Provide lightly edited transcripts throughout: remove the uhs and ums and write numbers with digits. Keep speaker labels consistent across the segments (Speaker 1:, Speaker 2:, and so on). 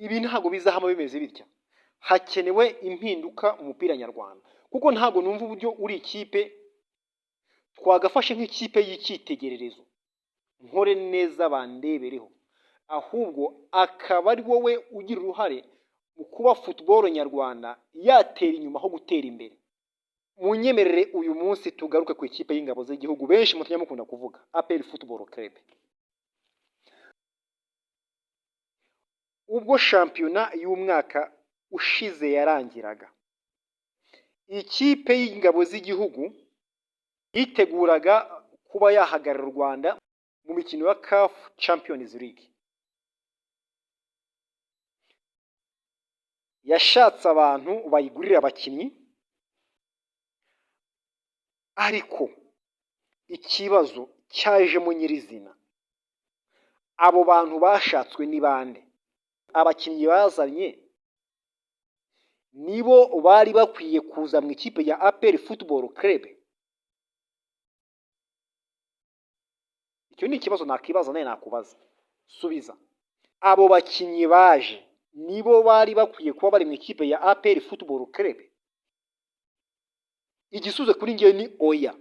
Speaker 1: ibi ntago bizahama bimeze bitya. Hakenewe impinduka mu mupira nyarwanda, kuko ntago numva uburyo uri ikipe twagafashe nk'ikipe y'icyitegererezo nkore neza bandebereho, ahubwo akaba ari wowe ugira uruhare mu kuba football nyarwanda yatera inyuma aho gutera imbere. Munyemerere uyu munsi tugaruke ku ikipe y'ingabo z'igihugu benshi mutanya mukunda kuvuga APR Football Club. Ubwo shampiyona y'umwaka ushize yarangiraga, ikipe y'ingabo z'igihugu yiteguraga kuba yahagarara u Rwanda mu mikino ya CAF Champions League. Yashatse abantu bayigurira abakinnyi, ariko ikibazo cyaje mu nyirizina, abo bantu bashatswe ni bande? Abakinnyi bazanye nibo bari bakwiye kuza mu ikipe ya APR Football Club? Icyo ni ikibazo nakibaza naye nakubaza. Subiza. Abo bakinnyi baje nibo bari bakwiye kuba bari mu ikipe ya APR Football Club? Igisubizo kuri ngiye ni oya.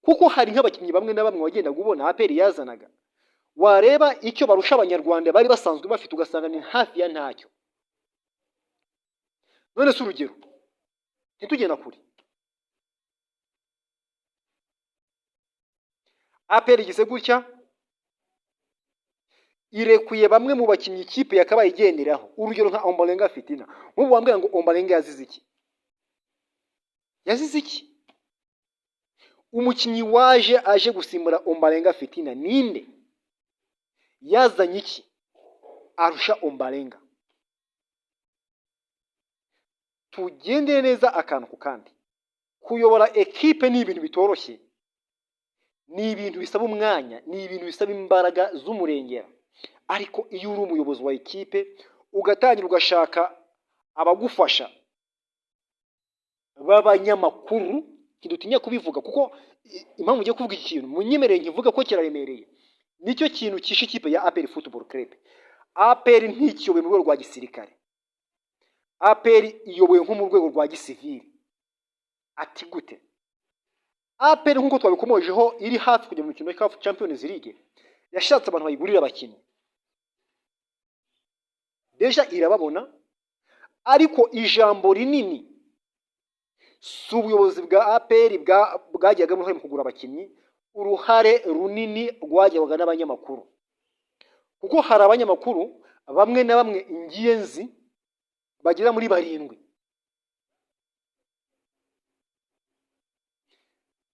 Speaker 1: Kuko hari nk'abakinnyi bamwe na bamwe wagenda gubona APR yazanaga, wareba icyo barusha abanyarwanda bari basanzwe bafite ugasanga ni hafi ya ntacyo. None se urugero ntitugenda kuri APR igise gutya, irekuye bamwe mu bakinnyi ikipe yakabaye igenderaho. Urugero nka Ombolenga Fitina, mubu wambwira ngo Ombolenga yazize iki? Yazize iki? Umukinnyi waje aje gusimbura Ombolenga Fitina ninde? Yazanye iki arusha Ombolenga? Tugende neza akantu ku kandi. Kuyobora ekipe ni ibintu bitoroshye, ni ibintu bisaba umwanya, ni ibintu bisaba imbaraga z'umurengera. Ariko iyo uri umuyobozi wa ekipe ugatangira ugashaka abagufasha b'abanyamakuru, kidutinya kubivuga kuko impamvu ugiye kuvuga iki kintu munyemereye nkivuga ko kiraremereye, nicyo kintu kishe ikipe ya APR Football Club. APR ntikiyoboye mu rwego rwa gisirikare, APR iyoboye nko mu rwego rwa gisivili. Ati gute? APR nkuko twabikomojeho iri hafi kujya mu mikino ya CAF Champions League, yashatse abantu bayigurira abakinnyi. Deja irababona, ariko ijambo rinini si ubuyobozi bwa APR bwajyaga mu kugura abakinnyi, uruhare runini rwajyaga n'abanyamakuru. Kuko hari abanyamakuru bamwe na bamwe ingiye nzi bagera muri 7.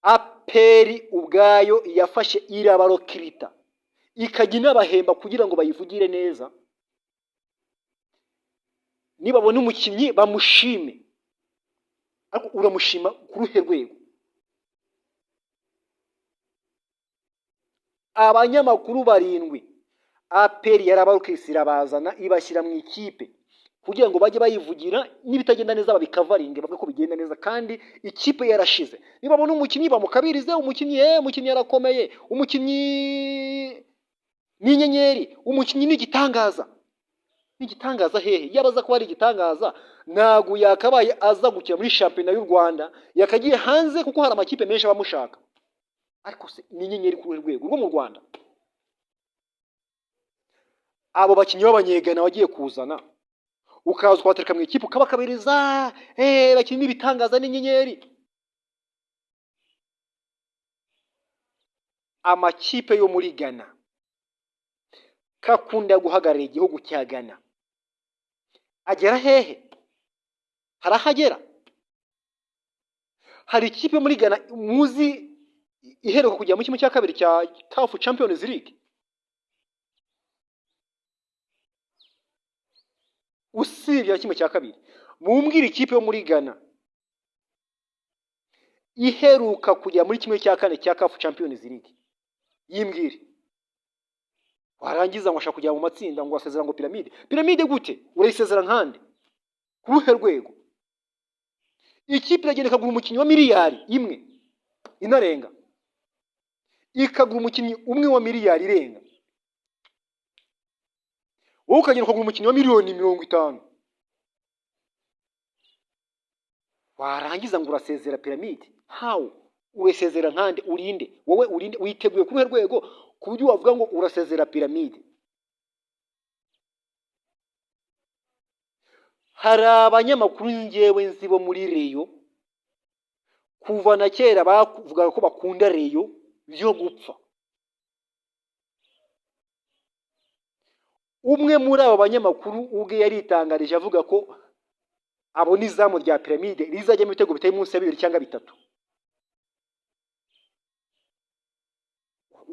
Speaker 1: APR ubwayo yafashe irabarokirita ikajya inabahemba kugira ngo bayivugire neza, nibabona umukinnyi bamushime. Ariko uramushima ku ruhe rwego? Abanyamakuru 7 APR yarabarokirisa irabazana ibashyira mu ikipe kugira ngo bajye bayivugira, n'ibitagenda neza babikavaringe bavuga ko bigenda neza, kandi ikipe yarashize. Nibabona umukinnyi bamukabirize, umukinnyi yarakomeye, umukinnyi ni inyenyeri, umukinnyi ni igitangaza. Ni igitangaza hehe? Yabaza ko ari igitangaza ntago yakabaye aza gukina muri shampiyona y'u Rwanda, yakagiye hanze kuko hari amakipe menshi abamushaka. Ariko se ni inyenyeri ku rwego rwo mu Rwanda. Abo bakinnyi b'abanyegana wagiye kuzana ukaza kwatereka mu ikipe ukabakabiriza, bakinnyi bitangaza n'inyenyeri. Amakipe yo muri Ghana kakunda guhagarara igihugu cya Ghana agera hehe? Harahagera? Hari ikipe muri Ghana muzi iheruka kujya mu kimwe cya kabiri cya CAF Champions League? Usibye kimwe cya kabiri, mumbwira ikipe yo muri Ghana iheruka kujya muri kimwe cya kane cya CAF Champions League, yimbwire. Warangiza ngo ashaka kujya mu matsinda ngo asezera ngo piramide gute? Urayisezera nkande? Ku ruhe rwego? Ikipe iragenda ikagura umukinnyi wa miliyari 1 inarenga, ikagura umukinnyi umwe wa miliyari irenga. wowe ukagenda ukagura umukinnyi wa miliyoni 50, warangiza ngo urasezera Piramide. How? Uresezera nkande? Urinde wowe, urinde witeguye kubihe rwego ku buryo wavuga ngo urasezera Piramide? Hari abanyamakuru ngewe nzibo muri Reyo kuva na kera bavuga ko bakunda Reyo byo gupfa. Umwe muri abo banyamakuru ubwe yaritangarije avuga ko abona izamu rya Piramide rizajya mu bitego bitari munsi ya 2 cyangwa 3.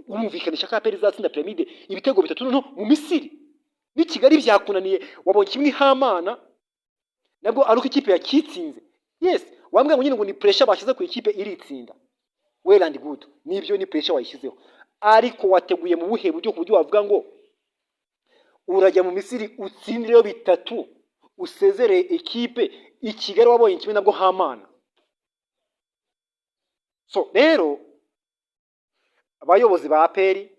Speaker 1: Urumvikanisha ko APR izatsinda Piramide ibitego 3 no mu Misiri? Ni Kigali byakunaniye, wabonye kimwe Hamana nabwo aruko ikipe yakitsinze. Yes, wambwe ngo nyine ngo ni pressure bashize ku ikipe iritsinda. Well and good, nibyo ni pressure wayishizeho, ariko wateguye mu buhe buryo ku buryo wavuga ngo urajya mu Misiri utsindireyo 3 usezere ekipe i Kigali wabonye kimwe nabwo Hamana. So rero abayobozi ba APR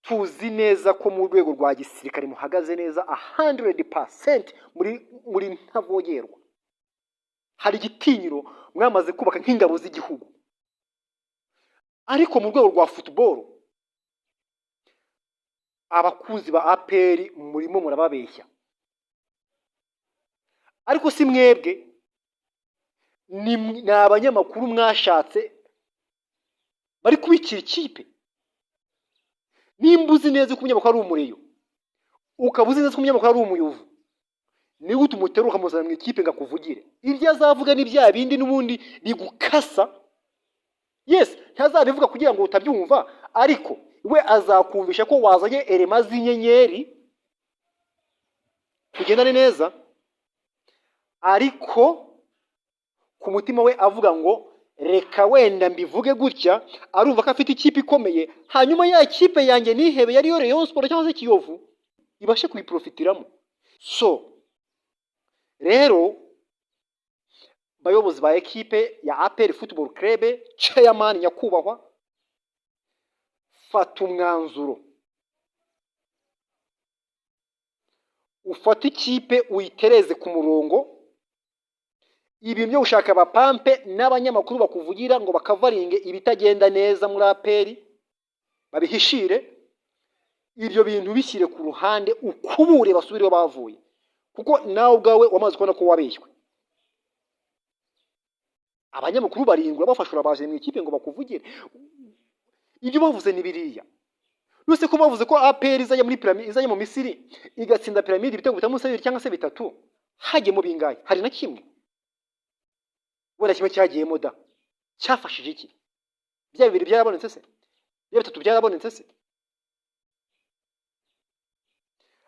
Speaker 1: tuzi neza ko mu rwego rwa gisirikare muhagaze neza 100% muri ntavogerwa. Hari igitinyiro mwamaze kubaka nk'ingabo z'igihugu, ariko mu rwego rwa football abakunzi ba APR murimo murababeshya. Ariko si mwebwe, ni abanyamakuru mwashatse bari kubikira ikipe. Nimbuzi neza ko umunyamakuru ari umureyo, ukabuzi neza ko umunyamakuru ari umuyovu, ni gute umuteruka ukamuzana mu ikipe ngakuvugire? Ibyo azavuga ni bya bindi n'ubundi bigukasa. Yes, ntazabivuga kugira ngo utabyumva, ariko we azakumvisha ko wazanye elema z'inyenyeri kugendane neza, ariko ku mutima we avuga ngo reka wenda mbivuge gutya, arumva ko afite ikipe ikomeye, hanyuma ya kipe yanjye nihebe yari yo Rayon Sport cyangwa se Kiyovu ibashe kuyiprofitiramo. So rero bayobozi ba ekipe ya APR Football Club, chairman nyakubahwa, fata umwanzuro, ufata ikipe uyitereze ku murongo. Ibi byo ushaka abapampe n'abanyamakuru bakuvugira ngo bakavaringe ibitagenda neza muri APR babihishire, ibyo bintu bishyire ku ruhande, ukubure basubire bavuye, kuko nawe ubwawe wamaze kubona ko wabeshywe. Abanyamakuru barindwa bafashura baje mu ikipe ngo bakuvugire. Ibyo bavuze ni biriya. Nuse ko bavuze ko APR izajya muri Piramide, izajya mu Misiri igatsinda Piramide ibitego bitamunsi 2 cyangwa se 3, hagemo bingahe? Hari na kimwe? Wala kimwe cyagiyemo da, cyafashije iki? Bya bibiri byarabonetse se? Bya 3 byarabonetse se?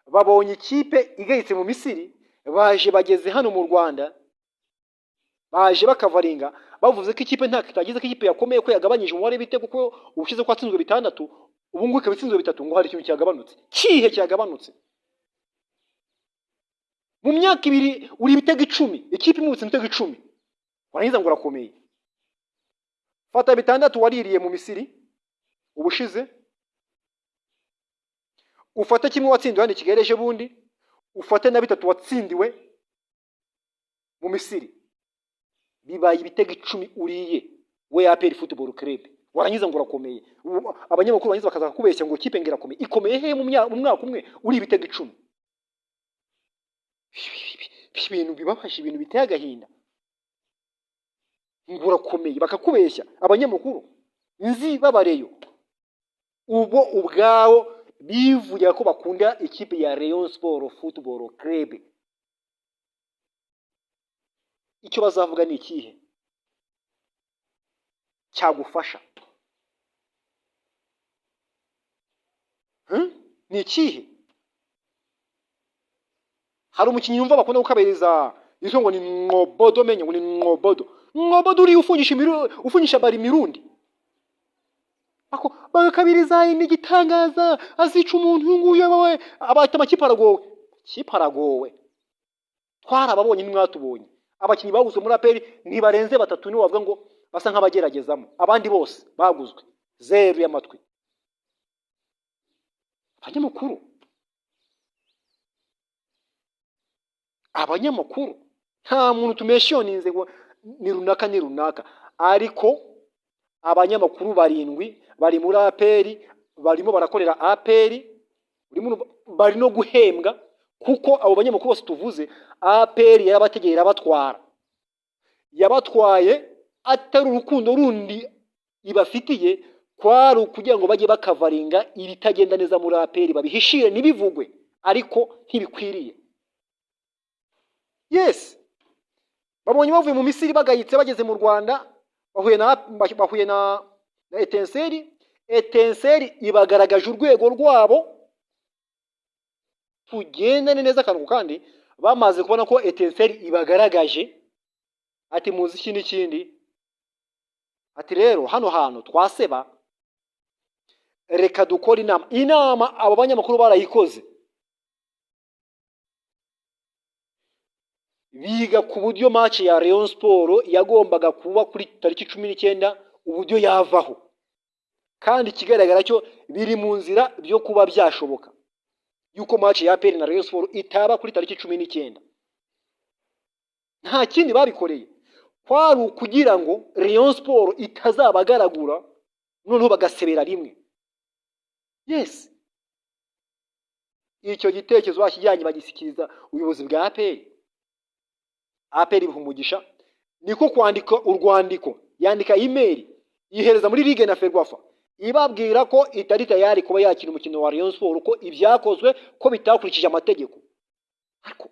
Speaker 1: Babonye ikipe igayitse mu Misiri, baje bageze hano mu Rwanda, baje bakavaringa bavuze ko ikipe nta kitagize ko ikipe yakomeye, ko yagabanyije umubare w'ibitego, ko ubushize ko atsinzwe 6, ubu ngubu ikabitsinzwe 3, ngo hari ikintu cyagabanutse. Kihe cyagabanutse? Mu myaka 2 uri ibitego 10, ikipe imutse ibitego 10, warangiza ngo urakomeye. Fata 6 waririye mu Misiri ubushize, ufate kimwe watsindiwe hano Kigali ejo bundi, ufate na 3 watsindiwe mu Misiri, bibaye ibitego 10 uriye we APR Football Club, warangiza ngo urakomeye. Abanyamakuru banyiza bakaza kubeshya ngo ikipe ngirakomeye. Ikomeye he mu mwaka umwe uri ibitego 10? Ibintu bibafasha, ibintu biteye agahinda. Ngo urakomeye bakakubeshya abanyamakuru nzi babareyo, ubo ubwawo bivuga ko bakunda ikipe ya Rayon Sport Football Club. Icyo bazavuga ni ikihe cyagufasha? Ni ikihe? Hari umukinnyi yumva bakunda gukabereza izo ngo ni Ngobodo, menye ngo ni Ngobodo. Ngobodo uri ufunyisha bari Mirundi, ako bagakabiriza imigitangaza azica umuntu nguye bawe abata amakipe aragowe. Kipe aragowe, twarababonye nimwatubonye. Abakinnyi baguzwe muri APR ntibarenze 3, ni wavuga ngo basa nk'abageragezamo, abandi bose baguzwe 0 y'amatwi. Abanyamakuru abanyamakuru nta muntu tumeshoninze ngo ni runaka ni runaka, ariko abanyamakuru 7 bari muri APR barimo barakorera APR, bari no guhembwa, kuko abo banyamakuru bose tuvuze APR yarabategera batwara, yabatwaye atari urukundo rundi ibafitiye, kwari kugira ngo bajye bakavaringa ibitagenda neza muri APR, babihishire nibivugwe ariko ntibikwiriye. Yes, babonye bavuye mu Misiri bagayitse bageze mu Rwanda, bahuye na Etenseri ibagaragaje urwego rwabo, tugendane neza kantu kandi bamaze kubona ko Etenseri ibagaragaje, ati muzi iki n'ikindi, ati rero hano hantu twaseba, reka dukora inama. Abo banyamakuru barayikoze, biga ku buryo match ya Rayon Sport yagombaga kuba kuri tariki 19 uburyo yavaho, kandi kigaragara cyo biri mu nzira byo kuba byashoboka yuko match ya APR na Rayon Sport itaba kuri tariki 19. Nta kindi babikoreye, kwari kugira ngo Rayon Sport itazabagaragura noneho bagasebera rimwe. Yes, icyo gitekerezo bakijyanye bagisikiriza ubuyobozi bwa APR. APR bihumugisha niko kwandika urwandiko, yandika email yihereza muri Ligue na Ferwafa ibabwira ko itari tayari kuba yakira umukino wa Rayon Sport, ko ibyakozwe ko bitakurikije amategeko. Ariko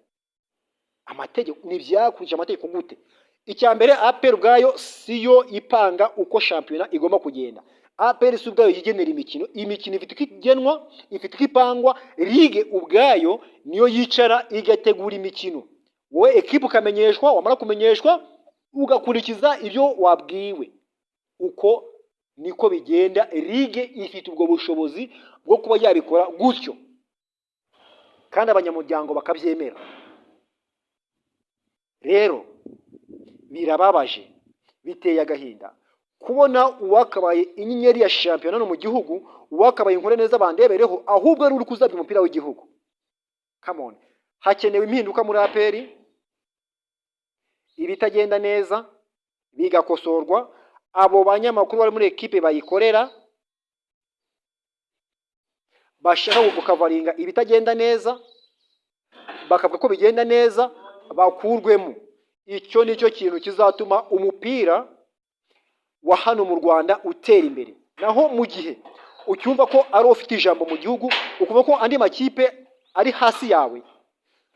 Speaker 1: amategeko nibyakurikije amategeko gute? Icya mbere APR ubwayo siyo ipanga uko championnat igomba kugenda. APR si ubwayo yigenera imikino ifite ikigenwa, ifite ikipangwa. Ligue ubwayo niyo yicara igategura imikino, wowe equipe ukamenyeshwa, wamara kumenyeshwa ugakurikiza ibyo wabwiwe. Uko niko bigenda. Ligue ifite ubwo bushobozi bwo kuba yabikora gutyo, kandi abanyamuryango bakabyemera. Rero birababaje, biteye agahinda kubona uwakabaye inyenyeri ya championnat no mu gihugu, uwakabaye inkore neza bandebereho, ahubwo ari uri kuzabya umupira w'igihugu. Come on, hakenewe impinduka muri APR, ibitagenda neza bigakosorwa, abo banyamakuru bari muri equipe bayikorera bashaka gukavaringa ibitagenda neza, bakavuga ko bigenda neza, bakurwemo. Icyo nicyo kintu kizatuma umupira wa hano mu Rwanda utera imbere. Naho mu gihe ucyumva ko ari ufite ijambo mu gihugu, ukuvuga ko andi makipe ari hasi yawe,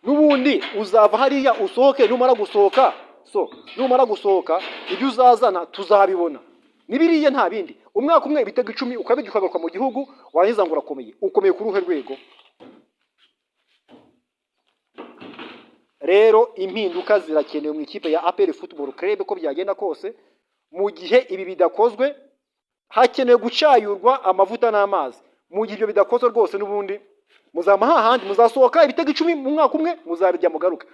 Speaker 1: nubundi uzava hariya usohoke. Numara gusohoka ibyo uzazana tuzabibona, nibiriye nta bindi. Umwaka umwe ibitego 10 ukabigikagaruka mu gihugu, warangiza ngo ukomeye ku ruhe rwego. Rero impinduka zirakenewe mu ikipe ya APR Football Club ko byagenda kose. Mu gihe ibi bidakozwe, hakenewe gucayurwa amavuta n'amazi. Mu gihe ibyo bidakozwe rwose, nubundi muzamaha handi muzasohoka ibitego 10 mu mwaka umwe, muzabijya mugaruka.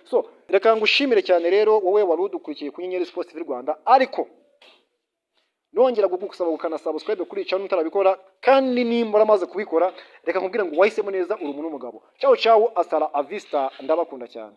Speaker 1: Reka ngushimire cyane rero wowe warudukurikiye ku Nyenyeri Sports TV Rwanda, ariko nongera gugusaba gukana subscribe kuri channel utarabikora, kandi nimba amaze kubikora reka nkubwire ngo wahisemo neza uri umuntu w'umugabo. Ciao ciao, asala avista, ndabakunda cyane.